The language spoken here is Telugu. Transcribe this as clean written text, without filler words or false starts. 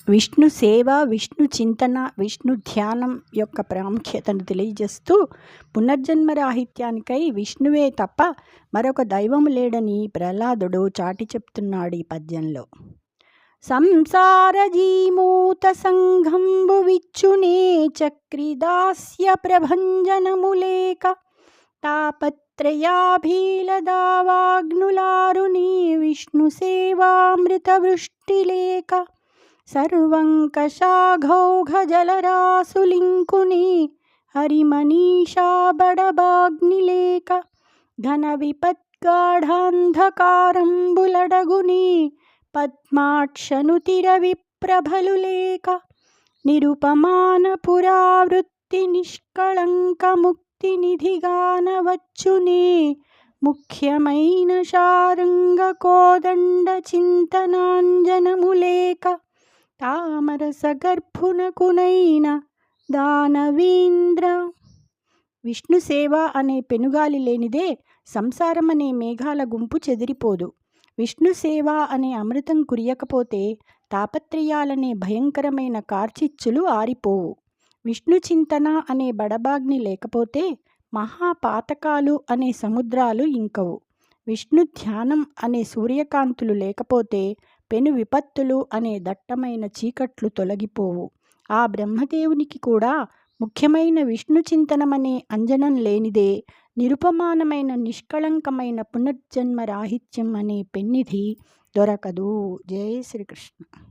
విష్ణు సేవ, విష్ణు చింతన, విష్ణు ధ్యానం యొక్క ప్రాముఖ్యతను తెలియజేస్తూ పునర్జన్మ రాహిత్యానికై విష్ణువే తప్ప మరొక దైవము లేడని ప్రహ్లాదుడు చాటి చెప్తున్నాడు ఈ పద్యంలో. సంసార జీమూత సంఘంబు విచ్చునే చక్రిదాస్య ప్రభంజనములేక తాపత్రయాభీలదావాగ్నులారుని విష్ణు సేవామృత వృష్టిలేక సర్వంకషాఘౌఘజలరాసులింకుని హరిమనీషా బడబాగ్నిలేక ఘన విపద్గాఢాంధకారంబులడగుని పద్మాక్షనుతిర విప్రభలు లేక నిరుపమాన పురావృత్తి నిష్కళంక ముక్తి నిధిగానవచ్చునే ముఖ్యమైన శారంగ కోదండ చింతనాంజనములేక తామరస గర్భునకునైన దానవీంద్ర. విష్ణు సేవ అనే పెనుగాలి లేనిదే సంసారం అనే మేఘాల గుంపు చెదిరిపోదు. విష్ణు సేవ అనే అమృతం కురియకపోతే తాపత్రయాలనే భయంకరమైన కార్చిచ్చులు ఆరిపోవు. విష్ణు చింతన అనే బడబాగ్ని లేకపోతే మహాపాతకాలు అనే సముద్రాలు ఇంకవు. విష్ణు ధ్యానం అనే సూర్యకాంతులు లేకపోతే పెను విపత్తులు అనే దట్టమైన చీకట్లు తొలగిపోవు. ఆ బ్రహ్మదేవునికి కూడా ముఖ్యమైన విష్ణు చింతనమనే అంజనం లేనిదే నిరుపమానమైన నిష్కళంకమైన పునర్జన్మ రాహిత్యం అనే పెన్నిధి దొరకదు. జై శ్రీకృష్ణ.